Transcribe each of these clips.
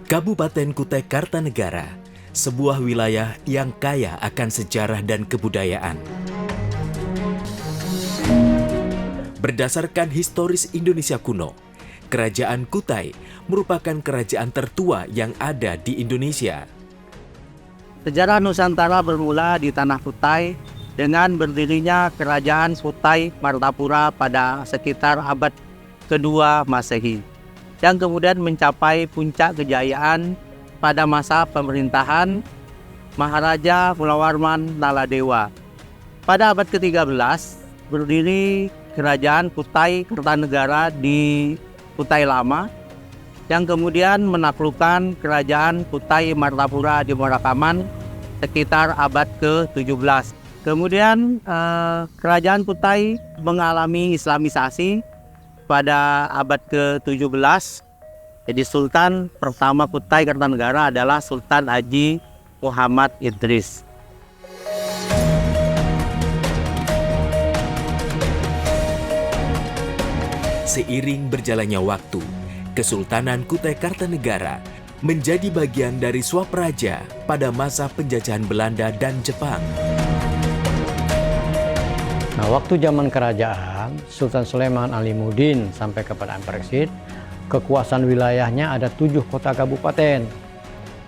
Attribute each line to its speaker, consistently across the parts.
Speaker 1: Kabupaten Kutai Kartanegara, sebuah wilayah yang kaya akan sejarah dan kebudayaan. Berdasarkan historis Indonesia kuno, Kerajaan Kutai merupakan kerajaan tertua yang ada di Indonesia.
Speaker 2: Sejarah Nusantara bermula di Tanah Kutai dengan berdirinya Kerajaan Kutai Martapura pada sekitar abad kedua Masehi, yang kemudian mencapai puncak kejayaan pada masa pemerintahan Maharaja Mulawarman Naladewa. Pada abad ke-13 berdiri Kerajaan Kutai Kartanegara di Kutai Lama, yang kemudian menaklukkan Kerajaan Kutai Martapura di Morakaman sekitar abad ke-17. Kemudian Kerajaan Kutai mengalami Islamisasi pada abad ke-17. Jadi Sultan pertama Kutai Kartanegara adalah Sultan Haji Muhammad Idris.
Speaker 1: Seiring berjalannya waktu, Kesultanan Kutai Kartanegara menjadi bagian dari Swapraja pada masa penjajahan Belanda dan Jepang.
Speaker 3: Nah, waktu zaman kerajaan Sultan Sulaiman Alimuddin sampai kepada Ampere Exit, kekuasaan wilayahnya ada 7 kota kabupaten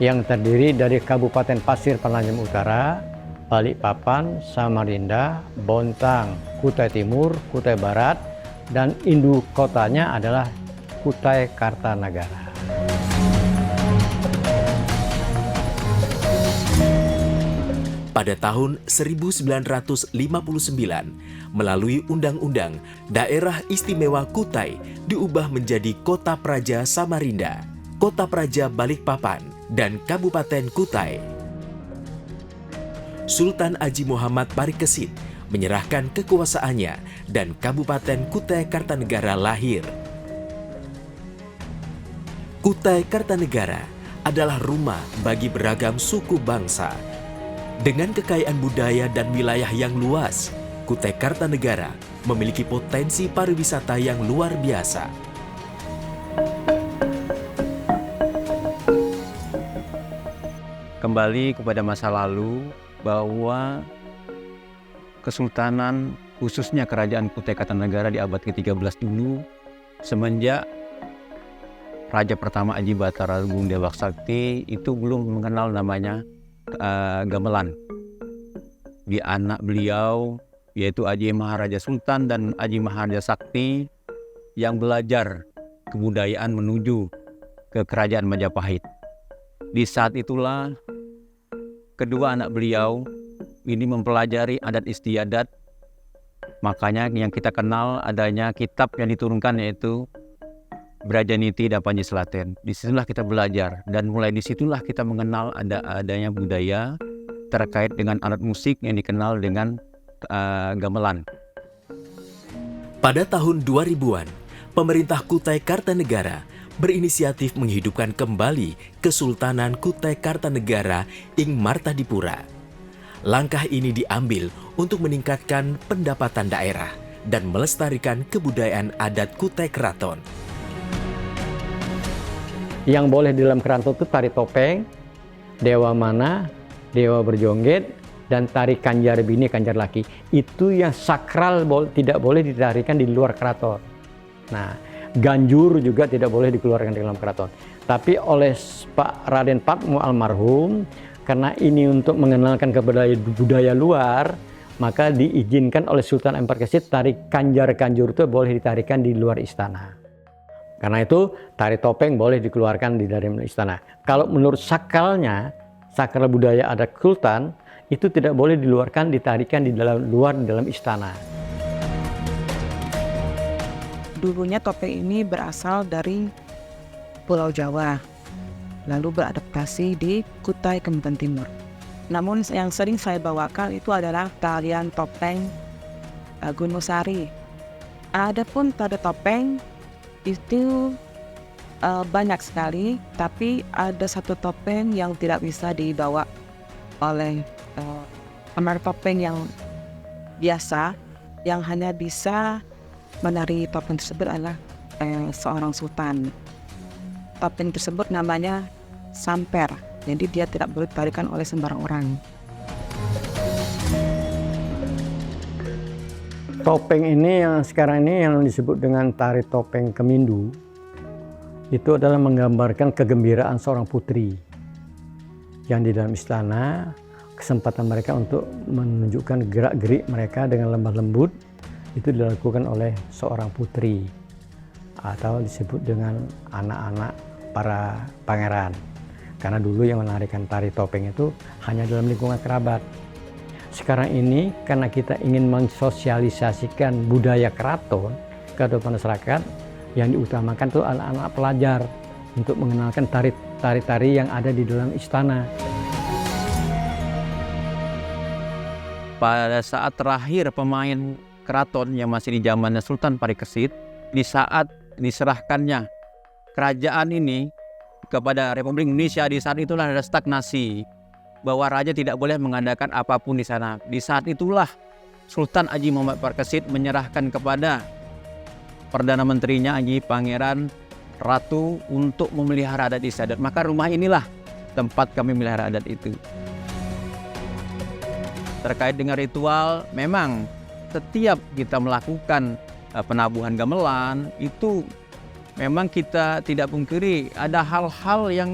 Speaker 3: yang terdiri dari Kabupaten Pasir Penajam Utara, Balikpapan, Samarinda, Bontang, Kutai Timur, Kutai Barat, dan induk kotanya adalah Kutai Kartanegara.
Speaker 1: Pada tahun 1959, melalui Undang-Undang Daerah Istimewa Kutai diubah menjadi Kota Praja Samarinda, Kota Praja Balikpapan, dan Kabupaten Kutai. Sultan Haji Muhammad Parikesit menyerahkan kekuasaannya dan Kabupaten Kutai Kartanegara lahir. Kutai Kartanegara adalah rumah bagi beragam suku bangsa. Dengan kekayaan budaya dan wilayah yang luas, Kutai Kartanegara memiliki potensi pariwisata yang luar biasa.
Speaker 4: Kembali kepada masa lalu, bahwa Kesultanan, khususnya Kerajaan Kutai Kartanegara di abad ke-13 dulu, semenjak Raja pertama Aji Batara Agung Dewa Sakti itu belum mengenal namanya gamelan. Di anak beliau, yaitu Aji Maharaja Sultan dan Aji Maharaja Sakti, yang belajar kebudayaan menuju ke Kerajaan Majapahit. Di saat itulah kedua anak beliau ini mempelajari adat istiadat. Makanya yang kita kenal adanya kitab yang diturunkan yaitu Brajaniti dan Panji Slaten. Disitulah kita belajar, dan mulai disitulah kita mengenal adanya budaya terkait dengan alat musik yang dikenal dengan gamelan.
Speaker 1: Pada tahun 2000-an, pemerintah Kutai Kartanegara berinisiatif menghidupkan kembali Kesultanan Kutai Kartanegara ing Martadipura. Langkah ini diambil untuk meningkatkan pendapatan daerah dan melestarikan kebudayaan adat Kutai Keraton.
Speaker 3: Yang boleh di dalam keraton itu tari topeng, dewa mana, dewa berjongget, dan tari kanjar bini, kanjar laki. Itu yang sakral, tidak boleh ditarikan di luar keraton. Nah, ganjur juga tidak boleh dikeluarkan di dalam keraton. Tapi oleh Pak Raden Patmo almarhum, karena ini untuk mengenalkan kepada budaya luar, maka diizinkan oleh Sultan Ampere Exit tari kanjar-kanjur itu boleh ditarikan di luar istana. Karena itu tari topeng boleh dikeluarkan di dalam istana. Kalau menurut sakralnya, sakral budaya adat Sultan, itu tidak boleh ditarikan di dalam istana.
Speaker 5: Dulunya topeng ini berasal dari Pulau Jawa, lalu beradaptasi di Kutai Kalimantan Timur. Namun yang sering saya bawakan itu adalah tarian topeng Gunung Sari. Adapun tari topeng itu banyak sekali, tapi ada satu topeng yang tidak bisa dibawa oleh penari topeng yang biasa, yang hanya bisa menari topeng tersebut adalah seorang sultan. Topeng tersebut namanya samper. Jadi dia tidak boleh ditarikan oleh sembarang orang.
Speaker 3: Topeng ini yang sekarang ini yang disebut dengan tari topeng Kemindu, itu adalah menggambarkan kegembiraan seorang putri yang di dalam istana, kesempatan mereka untuk menunjukkan gerak-gerik mereka dengan lemah lembut itu dilakukan oleh seorang putri atau disebut dengan anak-anak para pangeran. Karena dulu yang menarikan tari topeng itu hanya dalam lingkungan kerabat. Sekarang ini karena kita ingin mensosialisasikan budaya keraton ke masyarakat, yang diutamakan itu anak-anak pelajar untuk mengenalkan tari-tari yang ada di dalam istana.
Speaker 4: Pada saat terakhir pemain keraton yang masih di zamannya Sultan Parikesit, di saat diserahkannya kerajaan ini kepada Republik Indonesia, di saat itulah ada stagnasi bahwa raja tidak boleh mengadakan apapun di sana. Di saat itulah Sultan Haji Muhammad Parikesit menyerahkan kepada Perdana Menterinya Haji Pangeran Ratu untuk memelihara adat istiadat. Maka rumah inilah tempat kami melihara adat itu. Terkait dengan ritual, memang setiap kita melakukan penabuhan gamelan itu memang kita tidak pungkiri ada hal-hal yang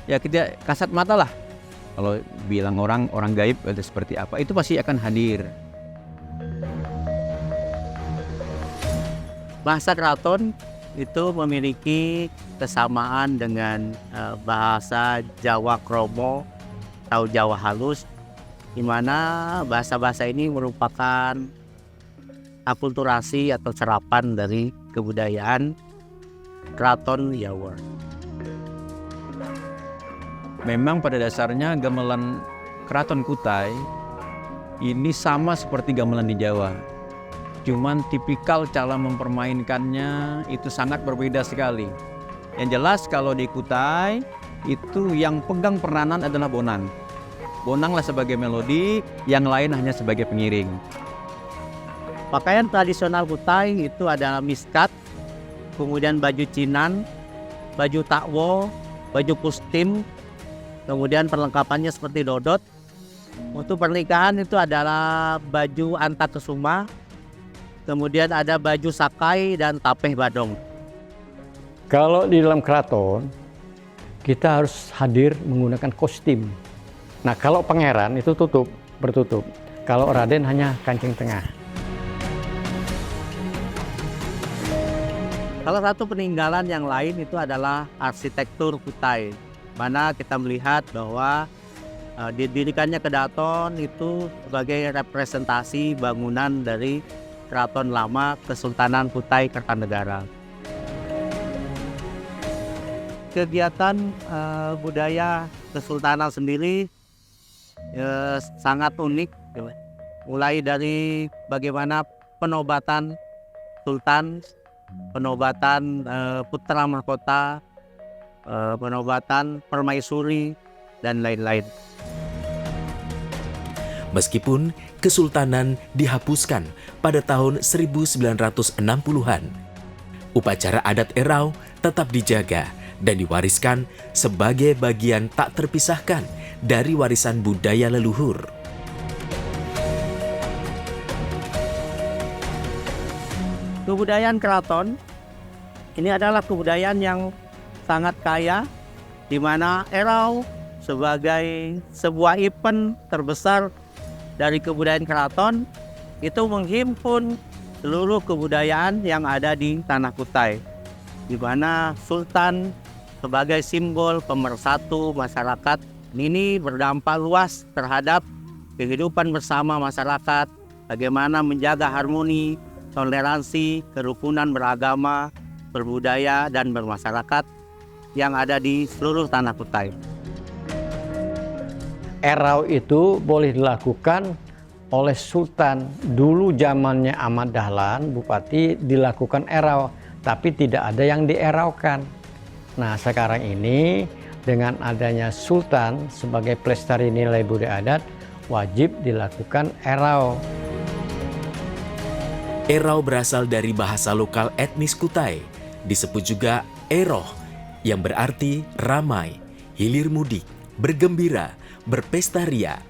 Speaker 4: ya kita kasat mata lah. Kalau bilang orang gaib itu seperti apa, itu pasti akan hadir.
Speaker 2: Bahasa keraton itu memiliki kesamaan dengan bahasa Jawa Kromo atau Jawa halus, di mana bahasa-bahasa ini merupakan akulturasi atau serapan dari kebudayaan Keraton Jawa.
Speaker 4: Memang pada dasarnya gamelan Keraton Kutai ini sama seperti gamelan di Jawa. Cuman tipikal cara mempermainkannya itu sangat berbeda sekali. Yang jelas kalau di Kutai itu yang pegang peranan adalah bonang. Bonanglah sebagai melodi, yang lain hanya sebagai pengiring.
Speaker 2: Pakaian tradisional Kutai itu adalah miskat, kemudian baju cinan, baju takwo, baju kustim, kemudian perlengkapannya seperti dodot. Untuk pernikahan itu adalah baju antakesuma, kemudian ada baju sakai dan tapeh badong.
Speaker 3: Kalau di dalam keraton, kita harus hadir menggunakan kostum. Nah, kalau pangeran itu bertutup. Kalau raden hanya kancing tengah.
Speaker 2: Salah satu peninggalan yang lain itu adalah arsitektur Kutai, mana kita melihat bahwa didirikannya Kedaton itu sebagai representasi bangunan dari Keraton Lama Kesultanan Kutai Kartanegara. Kegiatan budaya Kesultanan sendiri sangat unik, mulai dari bagaimana penobatan Sultan, penobatan putra mahkota, penobatan permaisuri, dan lain-lain.
Speaker 1: Meskipun kesultanan dihapuskan pada tahun 1960-an, upacara adat Erau tetap dijaga dan diwariskan sebagai bagian tak terpisahkan dari warisan budaya leluhur.
Speaker 2: Kebudayaan keraton ini adalah kebudayaan yang sangat kaya, di mana Erau sebagai sebuah event terbesar dari kebudayaan keraton itu menghimpun seluruh kebudayaan yang ada di Tanah Kutai, di mana Sultan sebagai simbol pemersatu masyarakat ini berdampak luas terhadap kehidupan bersama masyarakat, bagaimana menjaga harmoni, toleransi, kerukunan beragama, berbudaya, dan bermasyarakat yang ada di seluruh Tanah Kutai.
Speaker 3: Erau itu boleh dilakukan oleh Sultan. Dulu zamannya Ahmad Dahlan, Bupati, dilakukan erau, tapi tidak ada yang dieraukan. Nah, sekarang ini dengan adanya Sultan sebagai pelestari nilai budaya adat, wajib dilakukan erau.
Speaker 1: Erau berasal dari bahasa lokal etnis Kutai, disebut juga Eroh, yang berarti ramai, hilir mudik, bergembira, berpesta ria.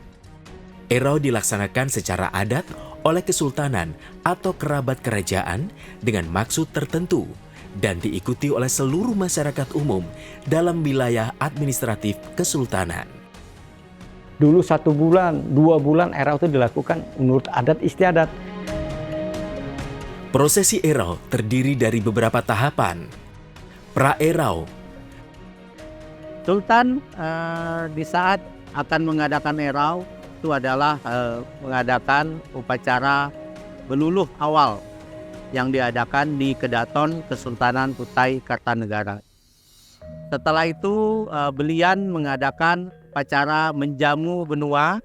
Speaker 1: Erau dilaksanakan secara adat oleh kesultanan atau kerabat kerajaan dengan maksud tertentu dan diikuti oleh seluruh masyarakat umum dalam wilayah administratif kesultanan.
Speaker 3: Dulu 1 bulan, 2 bulan erau itu dilakukan menurut adat istiadat.
Speaker 1: Prosesi erau terdiri dari beberapa tahapan. Pra-erau,
Speaker 2: Sultan di saat akan mengadakan erau itu adalah mengadakan upacara beluluh awal yang diadakan di Kedaton Kesultanan Kutai Kartanegara. Setelah itu belian mengadakan upacara menjamu benua.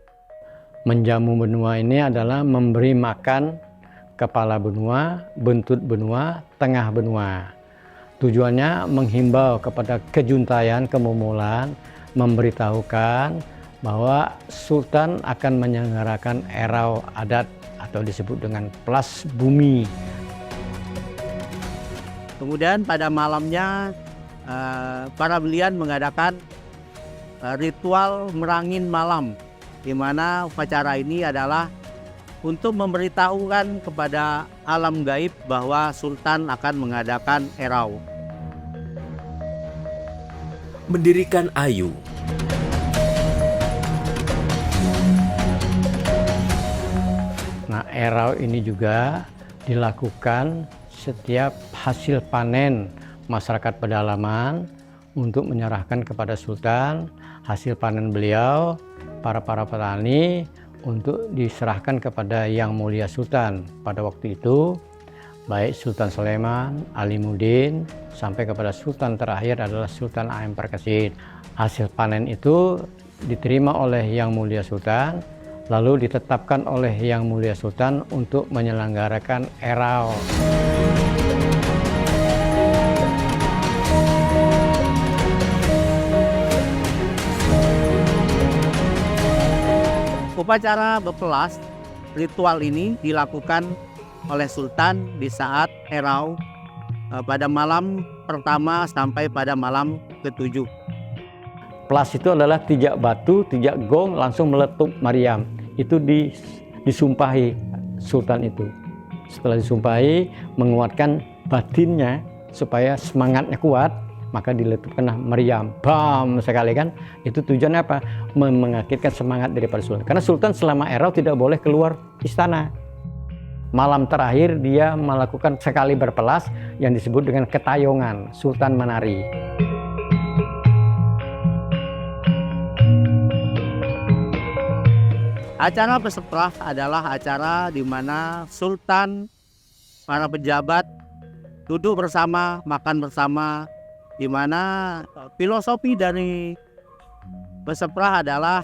Speaker 3: Menjamu benua ini adalah memberi makan kepala benua, buntut benua, tengah benua. Tujuannya menghimbau kepada kejuntayan, kemomolan, memberitahukan bahwa Sultan akan menyelenggarakan erau adat atau disebut dengan pelas bumi.
Speaker 2: Kemudian pada malamnya para belian mengadakan ritual merangin malam, di mana upacara ini adalah untuk memberitahukan kepada alam gaib bahwa Sultan akan mengadakan erau.
Speaker 1: mendirikan ayu.
Speaker 3: Nah, erau ini juga dilakukan setiap hasil panen masyarakat pedalaman untuk menyerahkan kepada Sultan hasil panen beliau, para petani untuk diserahkan kepada Yang Mulia Sultan. Pada waktu itu, baik Sultan Sulaiman, Alimuddin, sampai kepada Sultan terakhir adalah Sultan Ampel Parkasit. Hasil panen itu diterima oleh Yang Mulia Sultan, lalu ditetapkan oleh Yang Mulia Sultan untuk menyelenggarakan erau.
Speaker 2: Upacara bepelas ritual ini dilakukan oleh Sultan di saat erau pada malam pertama sampai pada malam ke-7.
Speaker 3: Pelas itu adalah 3 batu, 3 gong langsung meletup Maryam. Itu disumpahi Sultan itu. Setelah disumpahi, menguatkan batinnya supaya semangatnya kuat, maka diletupkanlah Maryam. Bam sekali kan. Itu tujuannya apa? Mengaktifkan semangat daripada Sultan. Karena Sultan selama erau tidak boleh keluar istana. Malam terakhir dia melakukan sekali berpelas yang disebut dengan ketayongan, Sultan menari.
Speaker 2: Acara peseprah adalah acara di mana Sultan, para pejabat duduk bersama, makan bersama, di mana filosofi dari peseprah adalah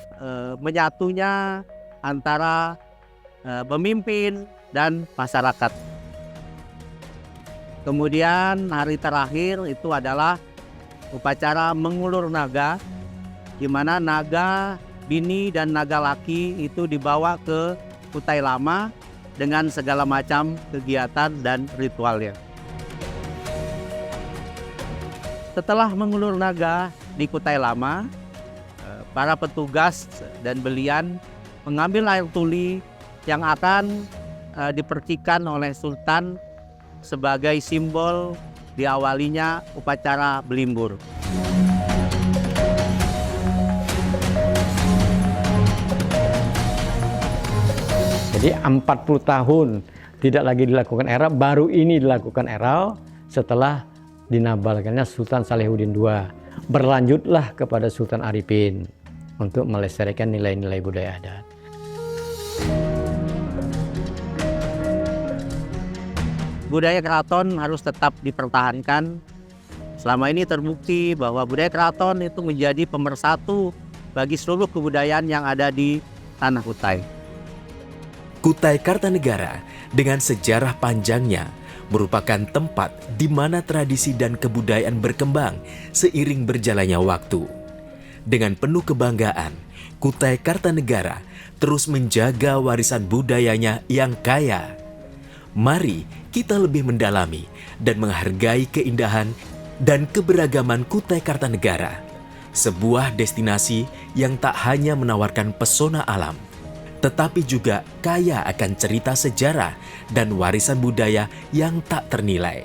Speaker 2: menyatunya antara pemimpin dan masyarakat. Kemudian hari terakhir itu adalah upacara mengulur naga, di mana naga bini dan naga laki itu dibawa ke Kutai Lama dengan segala macam kegiatan dan ritualnya. Setelah mengulur naga di Kutai Lama, para petugas dan belian mengambil air tuli yang akan dipercikan oleh Sultan sebagai simbol diawalinya upacara belimbur.
Speaker 3: Jadi 40 tahun tidak lagi dilakukan erau, baru ini dilakukan erau setelah dinabalkannya Sultan Salihuddin II. Berlanjutlah kepada Sultan Arifin untuk melestarikan nilai-nilai budaya adat.
Speaker 2: Budaya keraton harus tetap dipertahankan. Selama ini terbukti bahwa budaya keraton itu menjadi pemersatu bagi seluruh kebudayaan yang ada di Tanah Kutai.
Speaker 1: Kutai Kartanegara dengan sejarah panjangnya merupakan tempat di mana tradisi dan kebudayaan berkembang seiring berjalannya waktu. Dengan penuh kebanggaan, Kutai Kartanegara terus menjaga warisan budayanya yang kaya. Mari kita lebih mendalami dan menghargai keindahan dan keberagaman Kutai Kartanegara. sebuah destinasi yang tak hanya menawarkan pesona alam, tetapi juga kaya akan cerita sejarah dan warisan budaya yang tak ternilai.